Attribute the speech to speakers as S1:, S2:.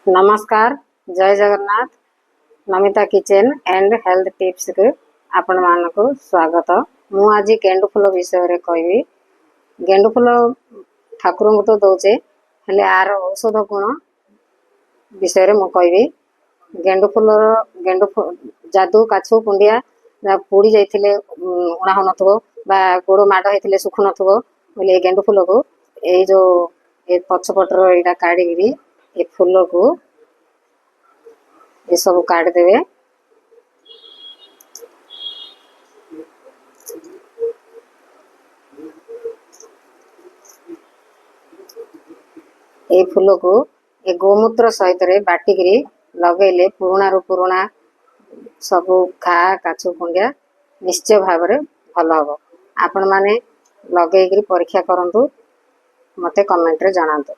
S1: नमस्कार, जय Jagannath. Namita kitchen and health tips को आपण मानक स्वागत। मु आज गेंडु फूल विषय रे कहबी। गेंडु फूल ठाकुर को तो दौचे हेले आर औषध गुण विषय रे मु कहबी। गेंडु फूल जादू काछु कुंडिया पोड़ी जाइथिले उणा हो नथबो बा गोड़ माड हेतिले सुखु नथबो बोले गेंडु फूल को ए जो ए पछपटर एटा काढिगिरी ए फूल को ये सब काट देवे। ए फूल को ए गोमूत्र सहित रे बाटिकी लगेले पुराणा रु पुराणा सब घा काछु कुंडिया निश्चय भाव में भल हम। आपण माने लगेगी परीक्षा करंतु मते कमेंट रे जणांतु।